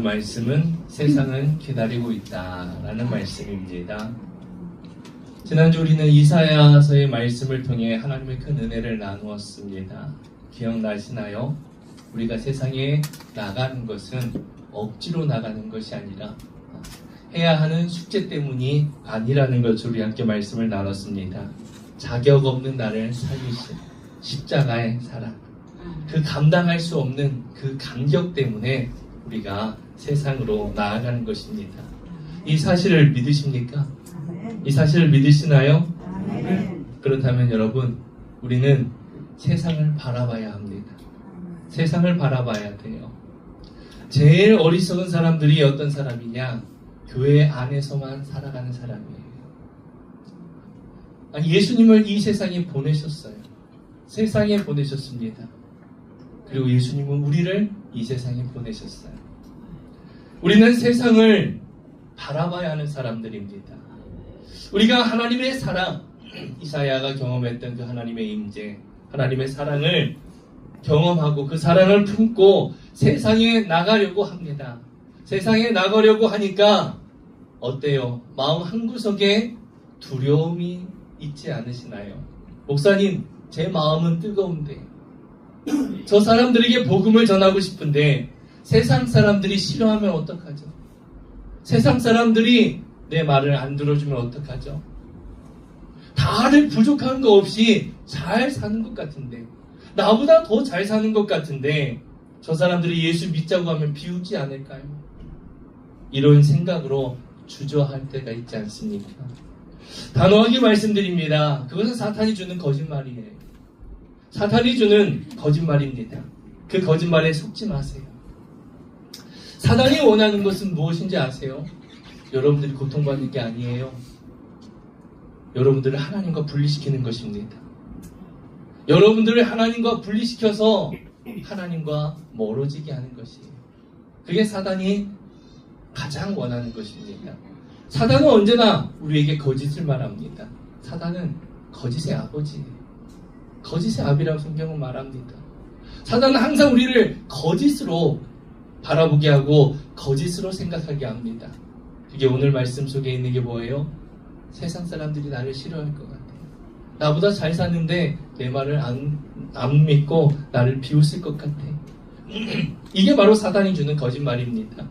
말씀은 세상은 기다리고 있다라는 말씀입니다. 지난주 우리는 이사야서의 말씀을 통해 하나님의 큰 은혜를 나누었습니다. 기억나시나요? 우리가 세상에 나가는 것은 억지로 나가는 것이 아니라 해야 하는 숙제 때문이 아니라는 것을 우리 함께 말씀을 나눴습니다. 자격 없는 나를 살리신 십자가의 사랑, 그 감당할 수 없는 그 감격 때문에 우리가 세상으로 나아가는 것입니다. 이 사실을 믿으십니까? 이 사실을 믿으시나요? 그렇다면 여러분, 우리는 세상을 바라봐야 합니다. 세상을 바라봐야 돼요. 제일 어리석은 사람들이 어떤 사람이냐? 교회 안에서만 살아가는 사람이에요. 예수님을 이 세상에 보내셨어요. 세상에 보내셨습니다. 그리고 예수님은 우리를 이 세상에 보내셨어요. 우리는 세상을 바라봐야 하는 사람들입니다. 우리가 하나님의 사랑, 이사야가 경험했던 그 하나님의 임재, 하나님의 사랑을 경험하고 그 사랑을 품고 세상에 나가려고 합니다. 세상에 나가려고 하니까 어때요? 마음 한구석에 두려움이 있지 않으시나요? 목사님, 제 마음은 뜨거운데 저 사람들에게 복음을 전하고 싶은데 세상 사람들이 싫어하면 어떡하죠? 세상 사람들이 내 말을 안 들어주면 어떡하죠? 다들 부족한 거 없이 잘 사는 것 같은데, 나보다 더 잘 사는 것 같은데 저 사람들이 예수 믿자고 하면 비웃지 않을까요? 이런 생각으로 주저할 때가 있지 않습니까? 단호하게 말씀드립니다. 그것은 사탄이 주는 거짓말이에요. 사탄이 주는 거짓말입니다. 그 거짓말에 속지 마세요. 사탄이 원하는 것은 무엇인지 아세요? 여러분들이 고통받는 게 아니에요. 여러분들을 하나님과 분리시키는 것입니다. 여러분들을 하나님과 분리시켜서 하나님과 멀어지게 하는 것이에요. 그게 사탄이 가장 원하는 것입니다. 사탄은 언제나 우리에게 거짓을 말합니다. 사탄은 거짓의 아버지예요. 거짓의 아비라고 성경은 말합니다. 사탄은 항상 우리를 거짓으로 바라보게 하고 거짓으로 생각하게 합니다. 그게 오늘 말씀 속에 있는 게 뭐예요? 세상 사람들이 나를 싫어할 것 같아요. 나보다 잘 사는데 내 말을 안 믿고 나를 비웃을 것 같아. 이게 바로 사탄이 주는 거짓말입니다.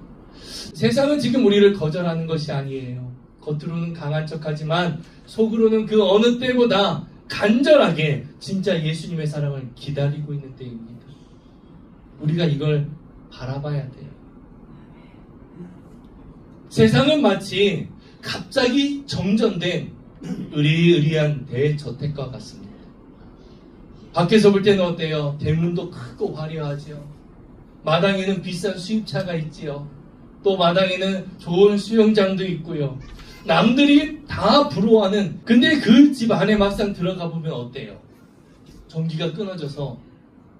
세상은 지금 우리를 거절하는 것이 아니에요. 겉으로는 강한 척하지만 속으로는 그 어느 때보다 간절하게 진짜 예수님의 사랑을 기다리고 있는 때입니다. 우리가 이걸 바라봐야 돼요. 세상은 마치 갑자기 정전된 으리으리한 대저택과 같습니다. 밖에서 볼 때는 어때요? 대문도 크고 화려하지요. 마당에는 비싼 수입차가 있지요. 또 마당에는 좋은 수영장도 있고요. 남들이 다 부러워하는, 근데 그 집 안에 막상 들어가 보면 어때요? 전기가 끊어져서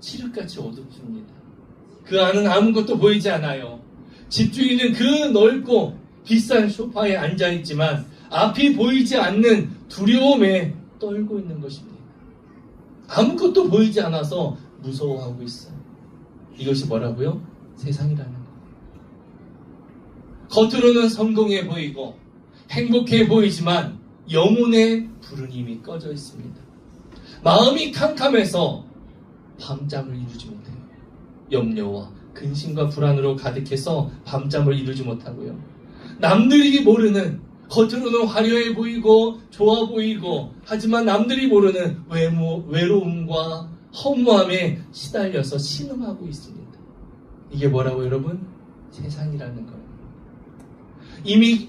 칠흑같이 어둡습니다. 그 안은 아무것도 보이지 않아요. 집주인은 그 넓고 비싼 소파에 앉아있지만 앞이 보이지 않는 두려움에 떨고 있는 것입니다. 아무것도 보이지 않아서 무서워하고 있어요. 이것이 뭐라고요? 세상이라는 거예요. 겉으로는 성공해 보이고 행복해 보이지만 영혼의 불은 이미 꺼져 있습니다. 마음이 캄캄해서 밤잠을 이루지 못해요. 염려와 근심과 불안으로 가득해서 밤잠을 이루지 못하고요. 남들이 모르는, 겉으로는 화려해 보이고 좋아 보이고 하지만 남들이 모르는 외로움과 허무함에 시달려서 신음하고 있습니다. 이게 뭐라고 여러분? 세상이라는 거예요. 이미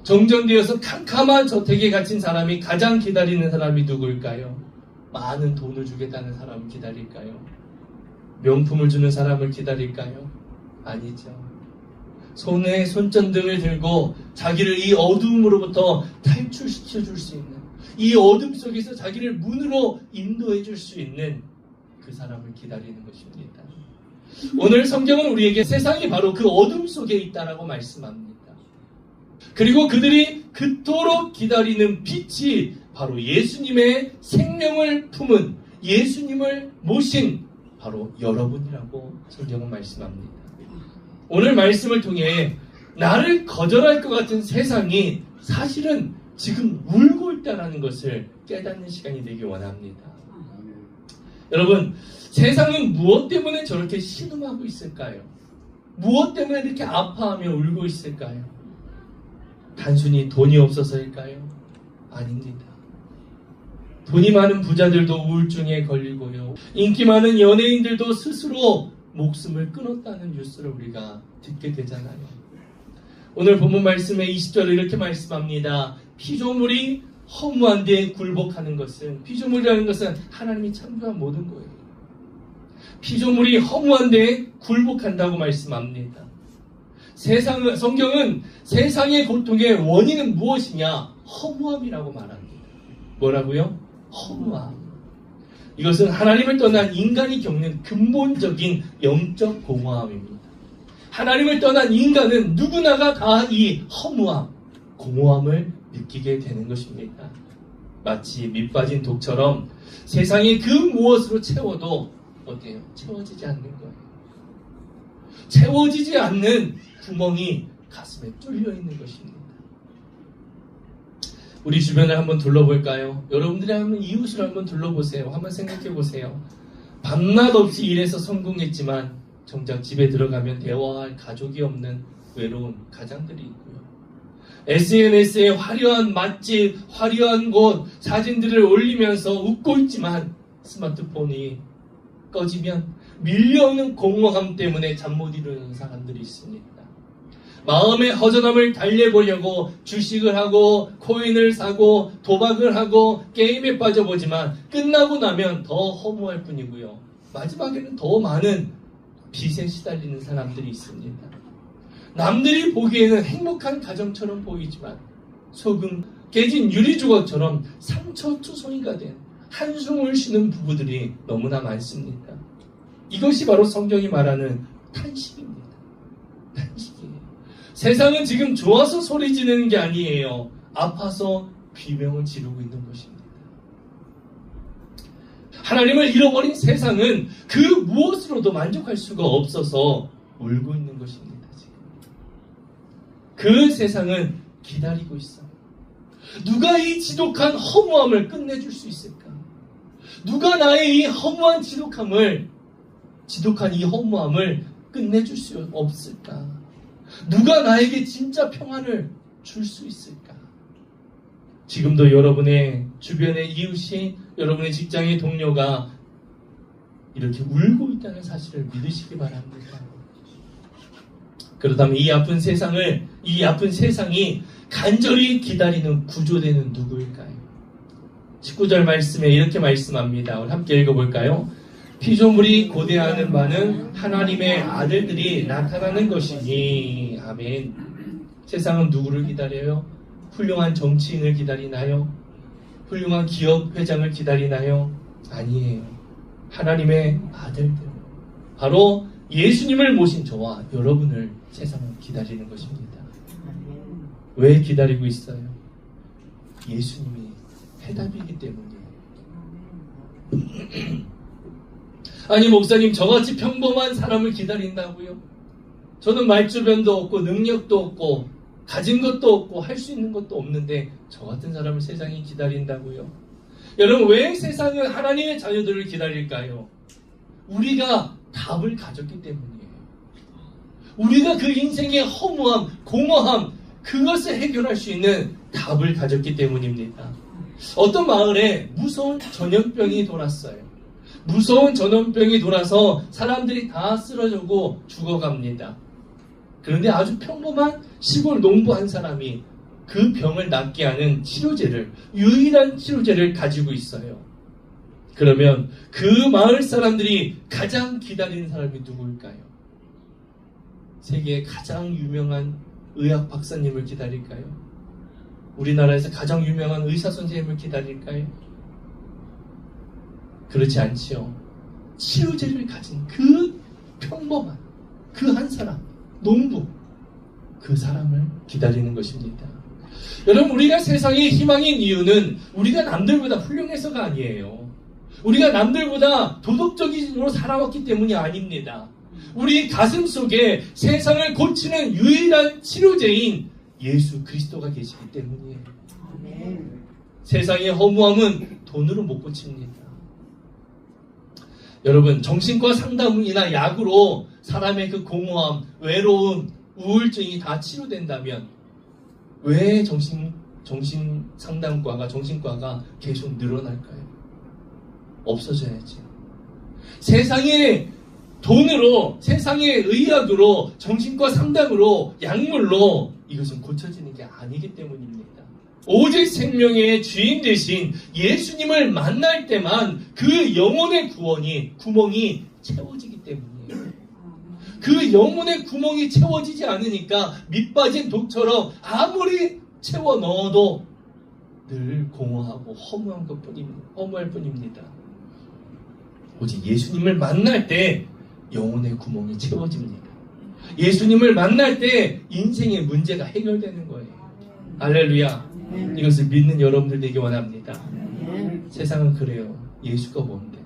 정전되어서 캄캄한 저택에 갇힌 사람이 가장 기다리는 사람이 누굴까요? 많은 돈을 주겠다는 사람을 기다릴까요? 명품을 주는 사람을 기다릴까요? 아니죠. 손에 손전등을 들고 자기를 이 어두움으로부터 탈출시켜 줄 수 있는, 이 어둠 속에서 자기를 문으로 인도해 줄 수 있는 그 사람을 기다리는 것입니다. 오늘 성경은 우리에게 세상이 바로 그 어둠 속에 있다라고 말씀합니다. 그리고 그들이 그토록 기다리는 빛이 바로 예수님의 생명을 품은, 예수님을 모신 바로 여러분이라고 성경은 말씀합니다. 오늘 말씀을 통해 나를 거절할 것 같은 세상이 사실은 지금 울고 있다는 것을 깨닫는 시간이 되길 원합니다. 여러분, 세상은 무엇 때문에 저렇게 신음하고 있을까요? 무엇 때문에 이렇게 아파하며 울고 있을까요? 단순히 돈이 없어서일까요? 아닙니다. 돈이 많은 부자들도 우울증에 걸리고요. 인기 많은 연예인들도 스스로 목숨을 끊었다는 뉴스를 우리가 듣게 되잖아요. 오늘 본문 말씀의 20절을 이렇게 말씀합니다. 피조물이 허무한 데 굴복하는 것은, 피조물이라는 것은 하나님이 창조한 모든 거예요. 피조물이 허무한 데 굴복한다고 말씀합니다. 성경은 세상의 고통의 원인은 무엇이냐? 허무함이라고 말합니다. 뭐라고요? 허무함. 이것은 하나님을 떠난 인간이 겪는 근본적인 영적 공허함입니다. 하나님을 떠난 인간은 누구나가 다 이 허무함, 공허함을 느끼게 되는 것입니다. 마치 밑 빠진 독처럼 세상의 그 무엇으로 채워도 어때요? 채워지지 않는 거예요. 채워지지 않는 구멍이 가슴에 뚫려 있는 것입니다. 우리 주변을 한번 둘러볼까요? 여러분들이 한번 이웃을 한번 둘러보세요. 한번 생각해 보세요. 밤낮 없이 일해서 성공했지만 정작 집에 들어가면 대화할 가족이 없는 외로운 가장들이 있고요. SNS에 화려한 맛집, 화려한 곳, 사진들을 올리면서 웃고 있지만 스마트폰이 꺼지면 밀려오는 공허함 때문에 잠 못 이루는 사람들이 있습니다. 마음의 허전함을 달래보려고 주식을 하고 코인을 사고 도박을 하고 게임에 빠져보지만 끝나고 나면 더 허무할 뿐이고요. 마지막에는 더 많은 빚에 시달리는 사람들이 있습니다. 남들이 보기에는 행복한 가정처럼 보이지만 속은 깨진 유리조각처럼 상처투성이가 된 한숨을 쉬는 부부들이 너무나 많습니다. 이것이 바로 성경이 말하는 탄식입니다. 탄식이에요. 세상은 지금 좋아서 소리 지르는 게 아니에요. 아파서 비명을 지르고 있는 것입니다. 하나님을 잃어버린 세상은 그 무엇으로도 만족할 수가 없어서 울고 있는 것입니다. 지금. 그 세상은 기다리고 있어요. 누가 이 지독한 허무함을 끝내줄 수 있을까? 누가 나의 이 허무한 지독한 이 허무함을 끝내줄 수 없을까? 누가 나에게 진짜 평안을 줄 수 있을까? 지금도 여러분의 주변의 이웃이, 여러분의 직장의 동료가 이렇게 울고 있다는 사실을 믿으시기 바랍니다. 그렇다면 이 아픈 세상이 간절히 기다리는 구조되는 누구일까요? 19절 말씀에 이렇게 말씀합니다. 우리 함께 읽어볼까요? 피조물이 고대하는 바는 하나님의 아들들이 나타나는 것이니. 아멘. 세상은 누구를 기다려요? 훌륭한 정치인을 기다리나요? 훌륭한 기업 회장을 기다리나요? 아니에요. 하나님의 아들들. 바로 예수님을 모신 저와 여러분을 세상은 기다리는 것입니다. 왜 기다리고 있어요? 예수님이 해답이기 때문이에요. 아니 목사님, 저같이 평범한 사람을 기다린다고요? 저는 말주변도 없고 능력도 없고 가진 것도 없고 할 수 있는 것도 없는데 저 같은 사람을 세상이 기다린다고요? 여러분, 왜 세상은 하나님의 자녀들을 기다릴까요? 우리가 답을 가졌기 때문이에요. 우리가 그 인생의 허무함, 공허함, 그것을 해결할 수 있는 답을 가졌기 때문입니다. 어떤 마을에 무서운 전염병이 돌았어요. 무서운 전염병이 돌아서 사람들이 다 쓰러지고 죽어갑니다. 그런데 아주 평범한 시골 농부 한 사람이 그 병을 낫게 하는 유일한 치료제를 가지고 있어요. 그러면 그 마을 사람들이 가장 기다리는 사람이 누구일까요? 세계의 가장 유명한 의학 박사님을 기다릴까요? 우리나라에서 가장 유명한 의사 선생님을 기다릴까요? 그렇지 않지요. 치료제를 가진 그 평범한 그 한 사람, 농부, 그 사람을 기다리는 것입니다. 여러분, 우리가 세상의 희망인 이유는 우리가 남들보다 훌륭해서가 아니에요. 우리가 남들보다 도덕적으로 살아왔기 때문이 아닙니다. 우리 가슴 속에 세상을 고치는 유일한 치료제인 예수 그리스도가 계시기 때문이에요. 세상의 허무함은 돈으로 못 고칩니다. 여러분, 정신과 상담이나 약으로 사람의 그 공허함, 외로움, 우울증이 다 치료된다면 왜 정신과가 계속 늘어날까요? 없어져야지. 세상의 돈으로, 세상의 의학으로, 정신과 상담으로, 약물로 이것은 고쳐지는 게 아니기 때문입니다. 오직 생명의 주인 되신 예수님을 만날 때만 그 영혼의 구멍이 채워지기 때문이에요. 그 영혼의 구멍이 채워지지 않으니까 밑빠진 독처럼 아무리 채워 넣어도 늘 공허하고 허무할 뿐입니다. 오직 예수님을 만날 때 영혼의 구멍이 채워집니다. 예수님을 만날 때 인생의 문제가 해결되는 거예요. 할렐루야. 이것을 믿는 여러분들 되기 원합니다. 세상은 그래요. 예수가 뭔데?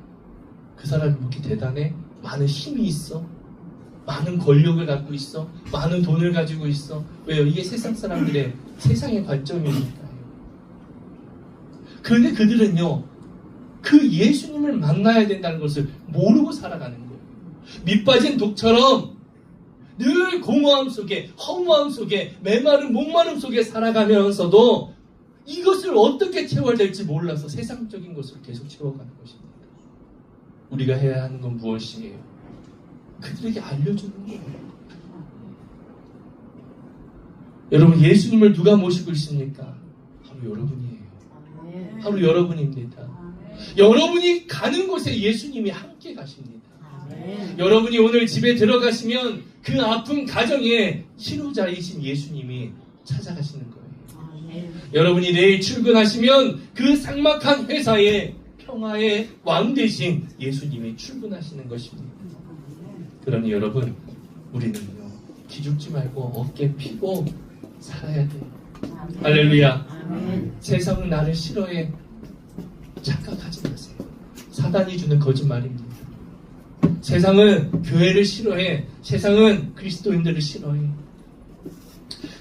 그 사람이 그렇게 대단해? 많은 힘이 있어? 많은 권력을 갖고 있어? 많은 돈을 가지고 있어? 왜요? 이게 세상 사람들의 세상의 관점이니까요. 그런데 그들은요, 그 예수님을 만나야 된다는 것을 모르고 살아가는 거예요. 밑빠진 독처럼 늘 공허함 속에, 허무함 속에, 메마른 목마름 속에 살아가면서도 이것을 어떻게 채워야 될지 몰라서 세상적인 것을 계속 채워가는 것입니다. 우리가 해야 하는 건 무엇이에요? 그들에게 알려주는 거예요. 여러분, 예수님을 누가 모시고 있습니까? 바로 여러분이에요. 바로 여러분입니다. 여러분이 가는 곳에 예수님이 함께 가십니다. 여러분이 오늘 집에 들어가시면 그 아픈 가정에 치료자이신 예수님이 찾아가시는 거예요. 여러분이 내일 출근하시면 그 삭막한 회사에 평화의 왕 되신 예수님이 출근하시는 것입니다. 그러니 여러분, 우리는요, 기죽지 말고 어깨 펴고 살아야 돼요. 할렐루야. 세상은 나를 싫어해. 착각하지 마세요. 사단이 주는 거짓말입니다. 세상은 교회를 싫어해. 세상은 그리스도인들을 싫어해.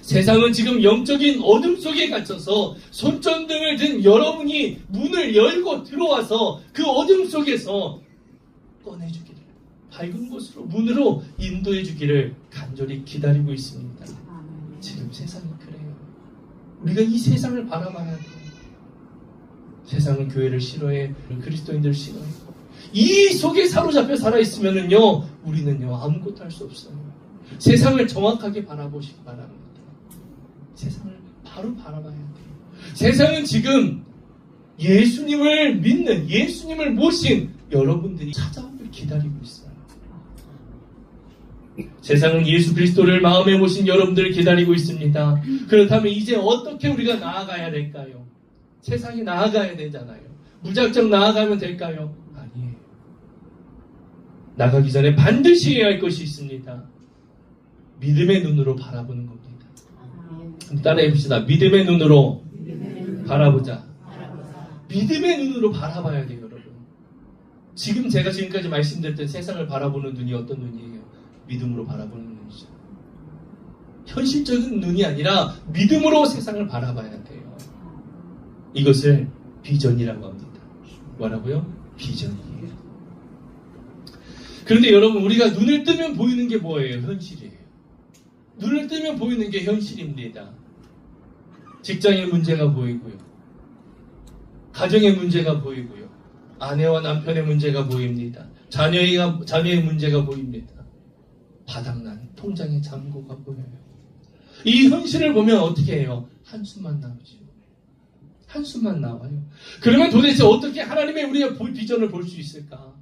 세상은 지금 영적인 어둠 속에 갇혀서 손전등을 든 여러분이 문을 열고 들어와서 그 어둠 속에서 꺼내주기를, 밝은 곳으로, 문으로 인도해주기를 간절히 기다리고 있습니다. 지금 세상이 그래요. 우리가 이 세상을 바라봐야 돼요. 세상은 교회를 싫어해. 그리스도인들을 싫어해. 이 속에 사로잡혀 살아있으면은요, 우리는요, 아무것도 할 수 없어요. 세상을 정확하게 바라보시기 바랍니다. 세상을 바로 바라봐야 돼요. 세상은 지금 예수님을 믿는, 예수님을 모신 여러분들이 찾아오길 기다리고 있어요. 세상은 예수 그리스도를 마음에 모신 여러분들을 기다리고 있습니다. 그렇다면 이제 어떻게 우리가 나아가야 될까요? 세상이 나아가야 되잖아요. 무작정 나아가면 될까요? 아니에요. 나가기 전에 반드시 해야 할 것이 있습니다. 믿음의 눈으로 바라보는 겁니다. 따라해 봅시다. 믿음의 눈으로 바라보자. 믿음의 눈으로 바라봐야 돼요, 여러분. 지금 제가 지금까지 말씀드렸던 세상을 바라보는 눈이 어떤 눈이에요? 믿음으로 바라보는 눈이죠. 현실적인 눈이 아니라 믿음으로 세상을 바라봐야 돼요. 이것을 비전이라고 합니다. 뭐라고요? 비전이에요. 그런데 여러분, 우리가 눈을 뜨면 보이는 게 뭐예요? 현실이에요. 눈을 뜨면 보이는 게 현실입니다. 직장의 문제가 보이고요. 가정의 문제가 보이고요. 아내와 남편의 문제가 보입니다. 자녀의 문제가 보입니다. 바닥난 통장의 잔고가 보여요. 이 현실을 보면 어떻게 해요? 한숨만 나오죠. 한숨만 나와요. 그러면 도대체 어떻게 하나님의 우리의 비전을 볼 수 있을까?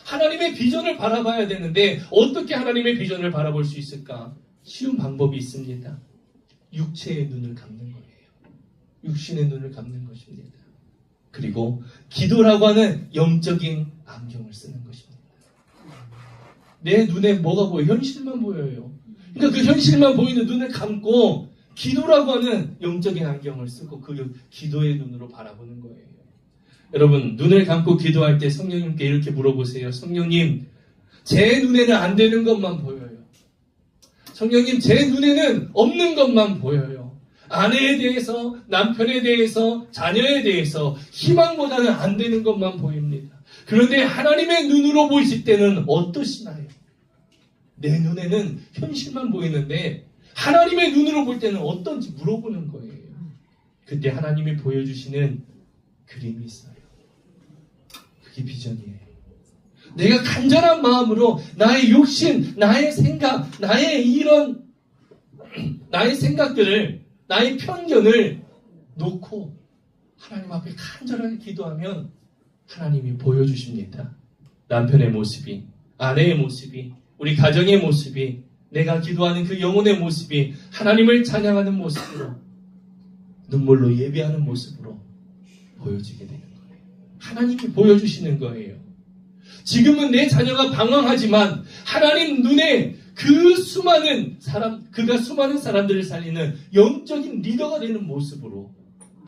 하나님의 비전을 바라봐야 되는데 어떻게 하나님의 비전을 바라볼 수 있을까? 쉬운 방법이 있습니다. 육체의 눈을 감는 거예요. 육신의 눈을 감는 것입니다. 그리고 기도라고 하는 영적인 안경을 쓰는 것입니다. 내 눈에 뭐가 보여요? 현실만 보여요. 그러니까 그 현실만 보이는 눈을 감고 기도라고 하는 영적인 안경을 쓰고 그 기도의 눈으로 바라보는 거예요. 여러분, 눈을 감고 기도할 때 성령님께 이렇게 물어보세요. 성령님, 제 눈에는 안 되는 것만 보여요. 성령님, 제 눈에는 없는 것만 보여요. 아내에 대해서, 남편에 대해서, 자녀에 대해서 희망보다는 안 되는 것만 보입니다. 그런데 하나님의 눈으로 보이실 때는 어떠시나요? 내 눈에는 현실만 보이는데 하나님의 눈으로 볼 때는 어떤지 물어보는 거예요. 그때 하나님이 보여주시는 그림이 있어요. 그게 비전이에요. 내가 간절한 마음으로 나의 욕심, 나의 생각, 나의 생각들을, 나의 편견을 놓고 하나님 앞에 간절하게 기도하면 하나님이 보여주십니다. 남편의 모습이, 아내의 모습이, 우리 가정의 모습이, 내가 기도하는 그 영혼의 모습이 하나님을 찬양하는 모습으로, 눈물로 예배하는 모습으로 보여지게 되는 거예요. 하나님이 보여주시는 거예요. 지금은 내 자녀가 방황하지만 하나님 눈에 그 수많은 사람, 그가 수많은 사람들을 살리는 영적인 리더가 되는 모습으로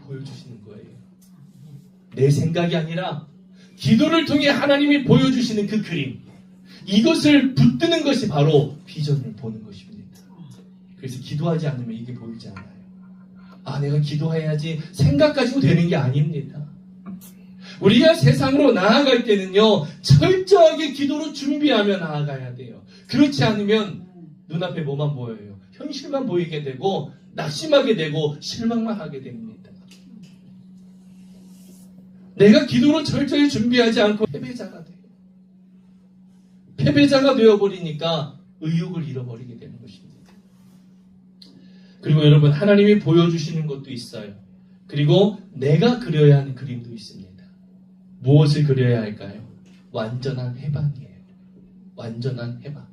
보여주시는 거예요. 내 생각이 아니라 기도를 통해 하나님이 보여주시는 그 그림, 이것을 붙드는 것이 바로 비전을 보는 것입니다. 그래서 기도하지 않으면 이게 보이지 않아요. 아, 내가 기도해야지 생각 가지고 되는 게 아닙니다. 우리가 세상으로 나아갈 때는요, 철저하게 기도로 준비하며 나아가야 돼요. 그렇지 않으면 눈앞에 뭐만 보여요? 현실만 보이게 되고 낙심하게 되고 실망만 하게 됩니다. 내가 기도로 철저히 준비하지 않고 패배자가 돼요. 패배자가 되어버리니까 의욕을 잃어버리게 되는 것입니다. 그리고 여러분, 하나님이 보여주시는 것도 있어요. 그리고 내가 그려야 하는 그림도 있습니다. 무엇을 그려야 할까요? 완전한 해방이에요. 완전한 해방.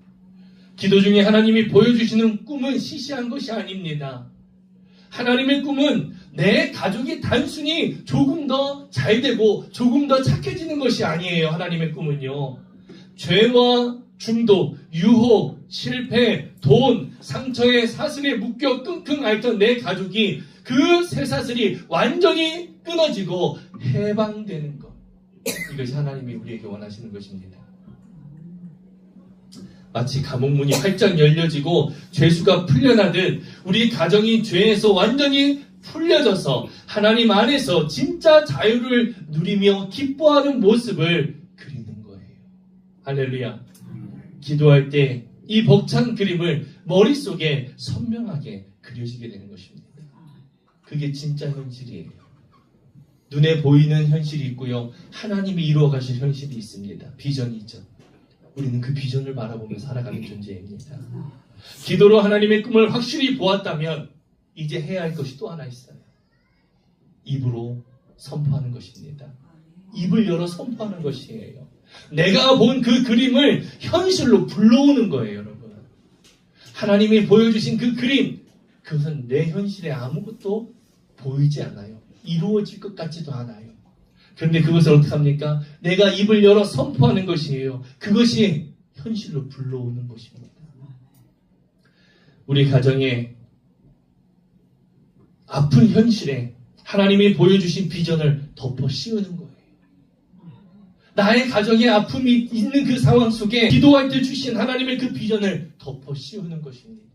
기도 중에 하나님이 보여주시는 꿈은 시시한 것이 아닙니다. 하나님의 꿈은 내 가족이 단순히 조금 더 잘되고 조금 더 착해지는 것이 아니에요. 하나님의 꿈은요. 죄와 중독, 유혹, 실패, 돈, 상처에 사슬에 묶여 끙끙 앓던 내 가족이 그 쇠사슬이 완전히 끊어지고 해방되는 것. 이것이 하나님이 우리에게 원하시는 것입니다. 마치 감옥문이 활짝 열려지고 죄수가 풀려나듯 우리 가정이 죄에서 완전히 풀려져서 하나님 안에서 진짜 자유를 누리며 기뻐하는 모습을 그리는 거예요. 할렐루야. 기도할 때 이 벅찬 그림을 머릿속에 선명하게 그려지게 되는 것입니다. 그게 진짜 현실이에요. 눈에 보이는 현실이 있고요. 하나님이 이루어 가실 현실이 있습니다. 비전이 있죠. 우리는 그 비전을 바라보며 살아가는 존재입니다. 기도로 하나님의 꿈을 확실히 보았다면 이제 해야 할 것이 또 하나 있어요. 입으로 선포하는 것입니다. 입을 열어 선포하는 것이에요. 내가 본 그 그림을 현실로 불러오는 거예요, 여러분. 하나님이 보여주신 그 그림, 그것은 내 현실에 아무것도 보이지 않아요. 이루어질 것 같지도 않아요. 그런데 그것을 어떻게 합니까? 내가 입을 열어 선포하는 것이에요. 그것이 현실로 불러오는 것입니다. 우리 가정의 아픈 현실에 하나님이 보여주신 비전을 덮어 씌우는 거예요. 나의 가정의 아픔이 있는 그 상황 속에 기도할 때 주신 하나님의 그 비전을 덮어 씌우는 것입니다.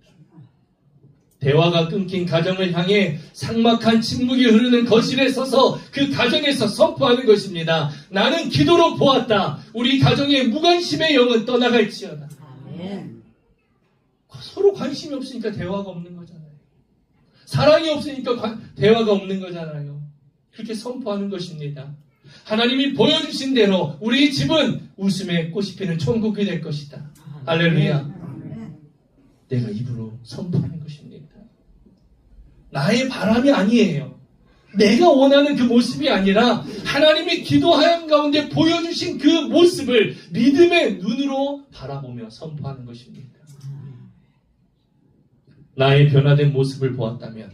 대화가 끊긴 가정을 향해 삭막한 침묵이 흐르는 거실에 서서 그 가정에서 선포하는 것입니다. 나는 기도로 보았다. 우리 가정의 무관심의 영은 떠나갈지어다. 아멘. 서로 관심이 없으니까 대화가 없는 거잖아요. 사랑이 없으니까 대화가 없는 거잖아요. 그렇게 선포하는 것입니다. 하나님이 보여주신 대로 우리 집은 웃음의 꽃이 피는 천국이 될 것이다. 할렐루야. 내가 입으로 선포하는 것입니다. 나의 바람이 아니에요. 내가 원하는 그 모습이 아니라 하나님이 기도하는 가운데 보여주신 그 모습을 믿음의 눈으로 바라보며 선포하는 것입니다. 나의 변화된 모습을 보았다면,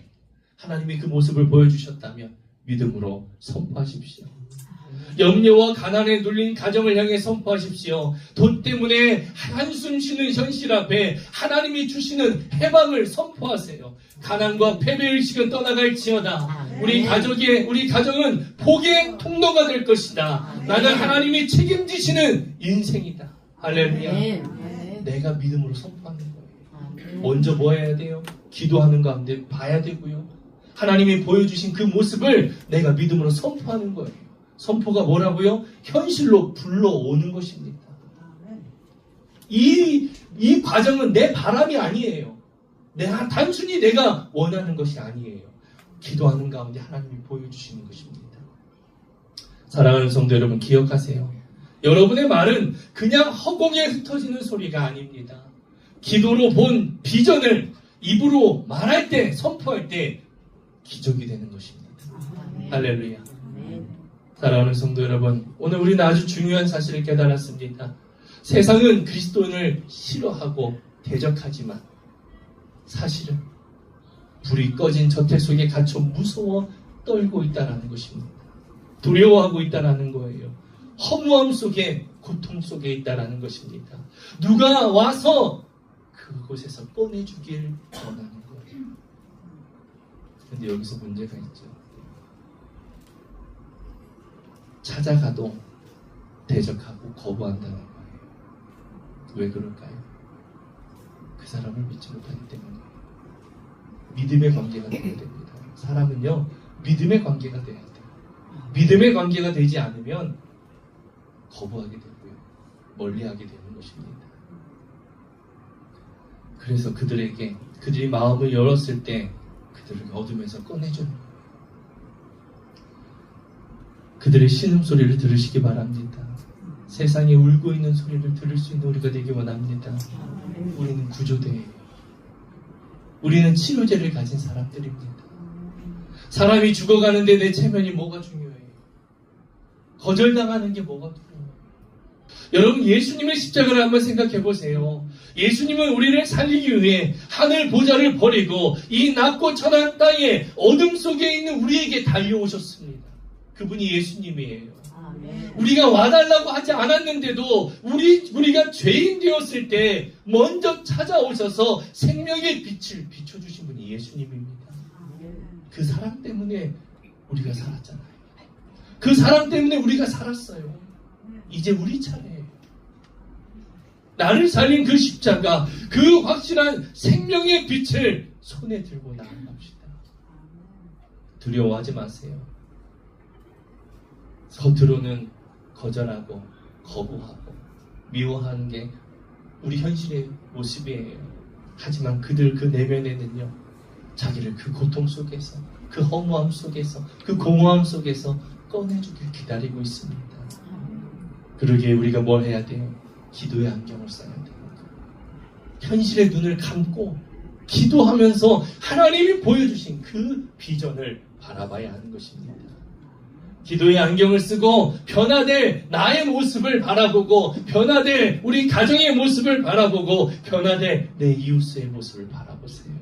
하나님이 그 모습을 보여주셨다면 믿음으로 선포하십시오. 염려와 가난에 눌린 가정을 향해 선포하십시오. 돈 때문에 한숨 쉬는 현실 앞에 하나님이 주시는 해방을 선포하세요. 가난과 패배의식은 떠나갈지어다. 우리 가정은 복의 통로가 될 것이다. 나는 하나님이 책임지시는 인생이다. 할렐루야. 아멘. 내가 믿음으로 선포하는 거예요. 아멘. 먼저 뭐 해야 돼요? 기도하는 가운데 봐야 되고요. 하나님이 보여주신 그 모습을 내가 믿음으로 선포하는 거예요. 선포가 뭐라고요? 현실로 불러오는 것입니다. 이 과정은 내 바람이 아니에요. 단순히 내가 원하는 것이 아니에요. 기도하는 가운데 하나님이 보여주시는 것입니다. 사랑하는 성도 여러분, 기억하세요. 여러분의 말은 그냥 허공에 흩어지는 소리가 아닙니다. 기도로 본 비전을 입으로 말할 때, 선포할 때 기적이 되는 것입니다. 할렐루야. 사랑하는 성도 여러분, 오늘 우리는 아주 중요한 사실을 깨달았습니다. 세상은 그리스도인을 싫어하고 대적하지만 사실은 불이 꺼진 저택 속에 갇혀 무서워 떨고 있다는 것입니다. 두려워하고 있다는 거예요. 허무함 속에, 고통 속에 있다는 것입니다. 누가 와서 그곳에서 꺼내주길 원하는 거예요. 그런데 여기서 문제가 있죠. 찾아가도 대적하고 거부한다는 거예요. 왜 그럴까요? 그 사람을 믿지 못하기 때문이에요. 믿음의 관계가 되어야 됩니다. 사람은요, 믿음의 관계가 돼야 돼요. 믿음의 관계가 되지 않으면 거부하게 되고요. 멀리하게 되는 것입니다. 그래서 그들이 마음을 열었을 때 그들을 어둠에서 꺼내줘요. 그들의 신음소리를 들으시기 바랍니다. 세상에 울고 있는 소리를 들을 수 있는 우리가 되기 원합니다. 우리는 구조대예요. 우리는 치료제를 가진 사람들입니다. 사람이 죽어가는데 내 체면이 뭐가 중요해요? 거절당하는 게 뭐가 중요해요? 여러분, 예수님의 십자가를 한번 생각해 보세요. 예수님은 우리를 살리기 위해 하늘 보좌를 버리고 이 낮고 천한 땅에 어둠 속에 있는 우리에게 달려오셨습니다. 그분이 예수님이에요. 우리가 와달라고 하지 않았는데도 우리가 죄인 되었을 때 먼저 찾아오셔서 생명의 빛을 비춰주신 분이 예수님입니다. 그 사람 때문에 우리가 살았잖아요. 그 사람 때문에 우리가 살았어요. 이제 우리 차례예요. 나를 살린 그 십자가, 그 확실한 생명의 빛을 손에 들고 나아갑시다. 두려워하지 마세요. 겉으로는 거절하고 거부하고 미워하는 게 우리 현실의 모습이에요. 하지만 그들 그 내면에는요, 자기를 그 고통 속에서, 그 허무함 속에서, 그 공허함 속에서 꺼내주길 기다리고 있습니다. 그러기에 우리가 뭘 해야 돼요? 기도의 안경을 써야 돼요. 현실의 눈을 감고 기도하면서 하나님이 보여주신 그 비전을 바라봐야 하는 것입니다. 기도의 안경을 쓰고 변화될 나의 모습을 바라보고, 변화될 우리 가정의 모습을 바라보고, 변화될 내 이웃의 모습을 바라보세요.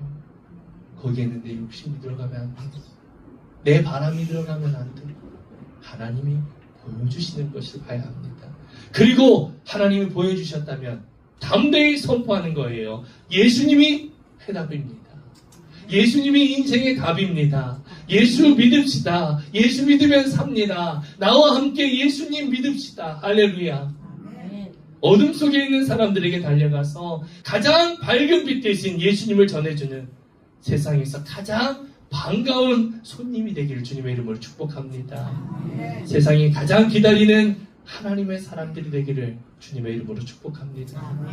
거기에는 내 욕심이 들어가면 안 돼요. 내 바람이 들어가면 안 돼요. 하나님이 보여주시는 것을 봐야 합니다. 그리고 하나님이 보여주셨다면 담대히 선포하는 거예요. 예수님이 해답입니다. 예수님이 인생의 답입니다. 예수 믿읍시다. 예수 믿으면 삽니다. 나와 함께 예수님 믿읍시다. 할렐루야. 어둠 속에 있는 사람들에게 달려가서 가장 밝은 빛 대신 예수님을 전해주는 세상에서 가장 반가운 손님이 되기를 주님의 이름으로 축복합니다. 세상이 가장 기다리는 하나님의 사람들이 되기를 주님의 이름으로 축복합니다.